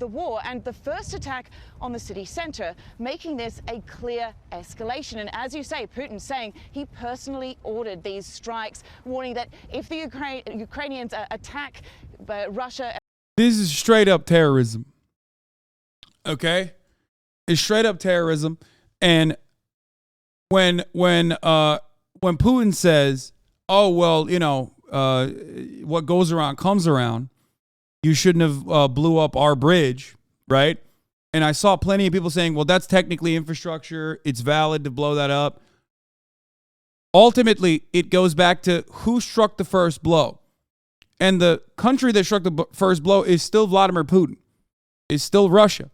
the war and the first attack on the city center, making this a clear escalation. And as you say, Putin saying he personally ordered these strikes, warning that if the Ukrainians attack Russia. This is straight up terrorism. Okay? It's straight up terrorism. And when Putin says, oh, well, you know, what goes around comes around, you shouldn't have blew up our bridge, right? And I saw plenty of people saying, well, that's technically infrastructure. It's valid to blow that up. Ultimately, it goes back to who struck the first blow. And the country that struck the first blow is still Vladimir Putin. Is still Russia.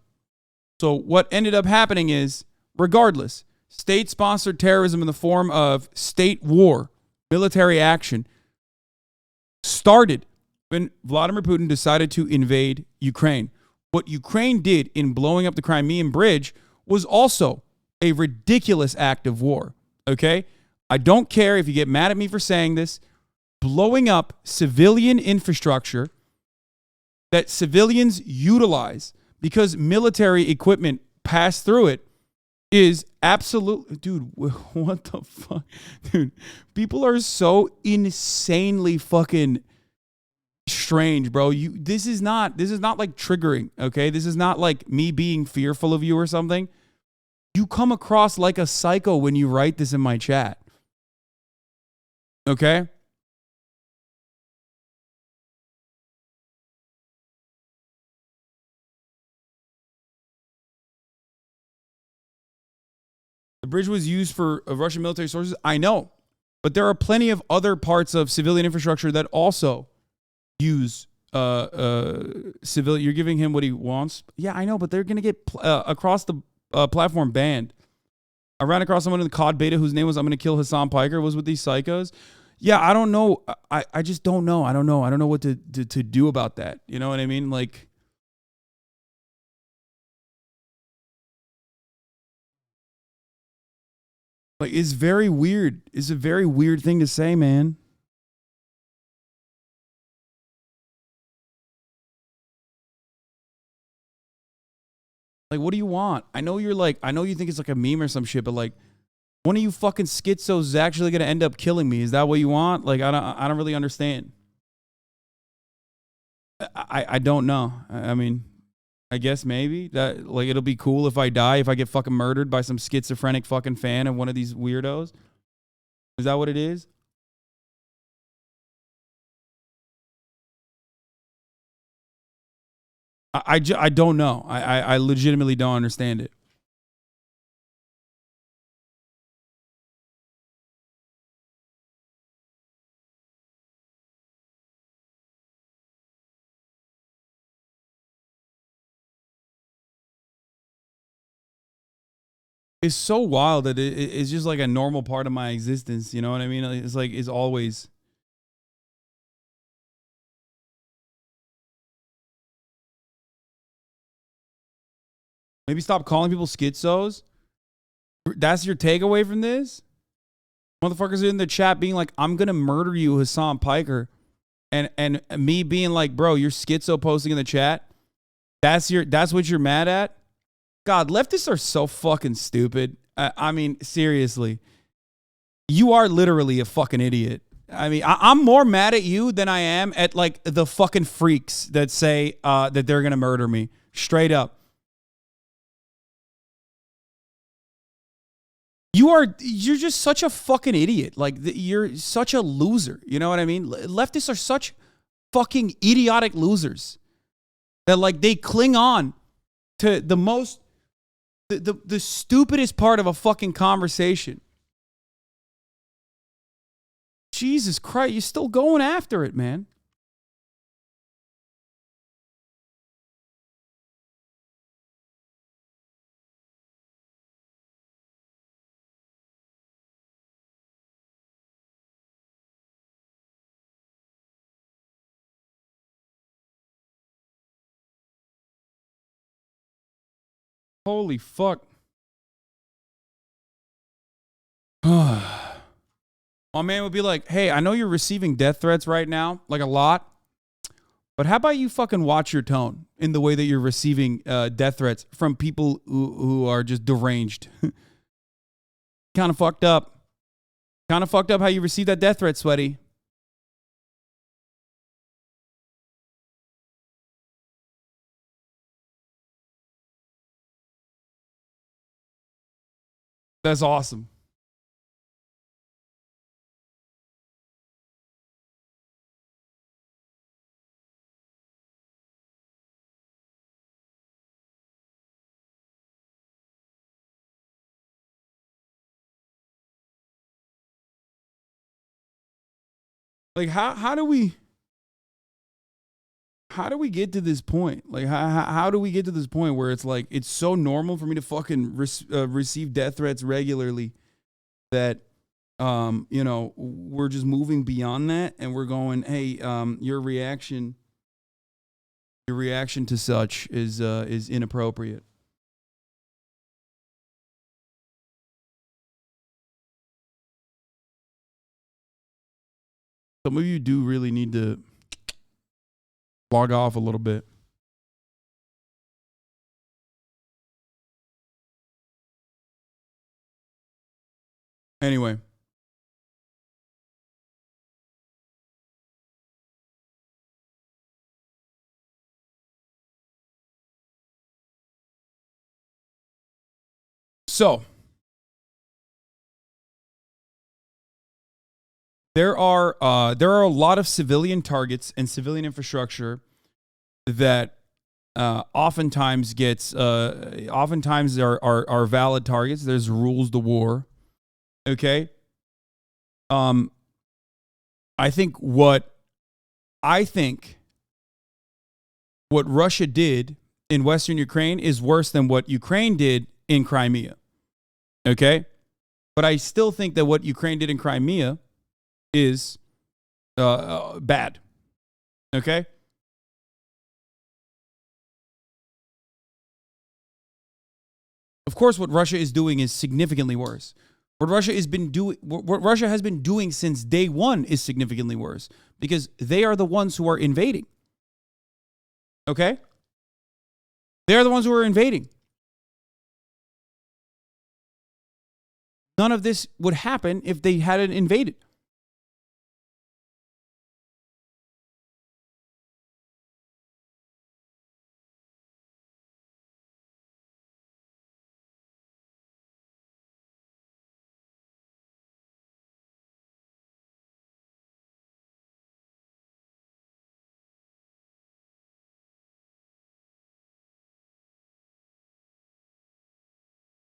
So what ended up happening is, regardless, state-sponsored terrorism in the form of state war, military action, started when Vladimir Putin decided to invade Ukraine. What Ukraine did in blowing up the Crimean Bridge was also a ridiculous act of war, okay? I don't care if you get mad at me for saying this. Blowing up civilian infrastructure that civilians utilize because military equipment passed through it is absolute. Dude, what the fuck? Dude, people are so insanely fucking strange, bro. This is not like triggering, okay? This is not like me being fearful of you or something. You come across like a psycho when you write this in my chat. Okay? The bridge was used for Russian military sources. I know. But there are plenty of other parts of civilian infrastructure that also use civilian. You're giving him what he wants. Yeah, I know, but they're going to get across the platform banned. I ran across someone in the COD beta whose name was I'm going to kill Hassan Piker was with these psychos. Yeah, I don't know. I just don't know. I don't know. I don't know what to do about that. You know what I mean? Like, it's very weird. It's a very weird thing to say, man. Like, what do you want? I know you think it's like a meme or some shit, but like, one of you fucking schizos is actually going to end up killing me. Is that what you want? Like, I don't really understand. I don't know. I mean, I guess maybe that, like, it'll be cool if I die, if I get fucking murdered by some schizophrenic fucking fan of one of these weirdos. Is that what it is? I don't know. I legitimately don't understand it. It's so wild that it's just like a normal part of my existence. You know what I mean? It's like, it's always. Maybe stop calling people schizos. That's your takeaway from this? Motherfuckers in the chat being like, I'm going to murder you, Hassan Piker. And me being like, bro, you're schizo posting in the chat. That's what you're mad at? God, leftists are so fucking stupid. I mean, seriously. You are literally a fucking idiot. I mean, I'm more mad at you than I am at like the fucking freaks that say that they're going to murder me. Straight up. You're just such a fucking idiot. Like, you're such a loser. You know what I mean? Leftists are such fucking idiotic losers that, like, they cling on to the most, the stupidest part of a fucking conversation. Jesus Christ, you're still going after it, man. Holy fuck. My man would be like, hey, I know you're receiving death threats right now, like a lot, But how about you fucking watch your tone in the way that you're receiving death threats from people who are just deranged? Kind of fucked up. Kind of fucked up how you receive that death threat, Sweaty. That's awesome. Like how do we get to this point? Like how do we get to this point where it's like it's so normal for me to fucking receive death threats regularly that you know, we're just moving beyond that and we're going, hey, your reaction to such is inappropriate. Some of you do really need to log off a little bit. Anyway. So, there are a lot of civilian targets and civilian infrastructure that oftentimes are valid targets. There's rules to war. Okay. I think what Russia did in Western Ukraine is worse than what Ukraine did in Crimea. Okay? But I still think that what Ukraine did in Crimea is bad. Okay? Of course, what Russia is doing is significantly worse. What Russia has been doing since day one is significantly worse because they are the ones who are invading. Okay? They are the ones who are invading. None of this would happen if they hadn't invaded.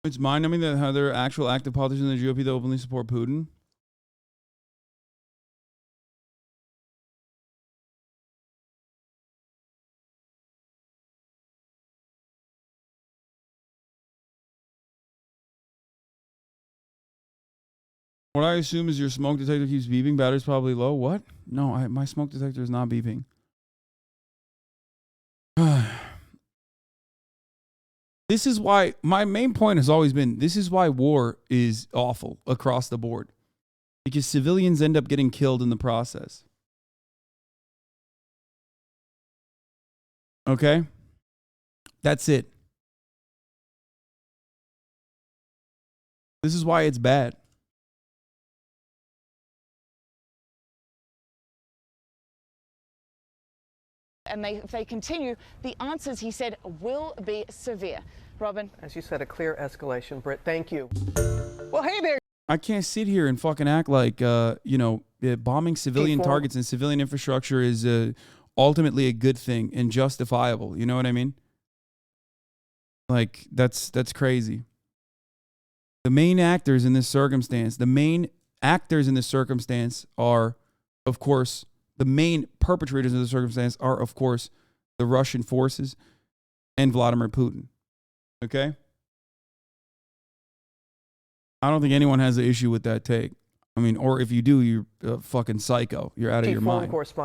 It's mind-numbing that how there are actual active politicians in the GOP that openly support Putin. What I assume is your smoke detector keeps beeping. Battery's probably low. What? No, my smoke detector is not beeping. This is why my main point has always been this is why war is awful across the board. Because civilians end up getting killed in the process. Okay? That's it. This is why it's bad. And if they continue, the answers, he said, will be severe. Robin? As you said, a clear escalation. Britt, thank you. Well, hey there. I can't sit here and fucking act like, bombing civilian targets and civilian infrastructure is ultimately a good thing and justifiable. You know what I mean? Like, that's crazy. The main actors in this circumstance are, of course, the main perpetrators of the circumstance are, of course, the Russian forces and Vladimir Putin. Okay? I don't think anyone has an issue with that take. I mean, or if you do, you're a fucking psycho. You're out of your mind.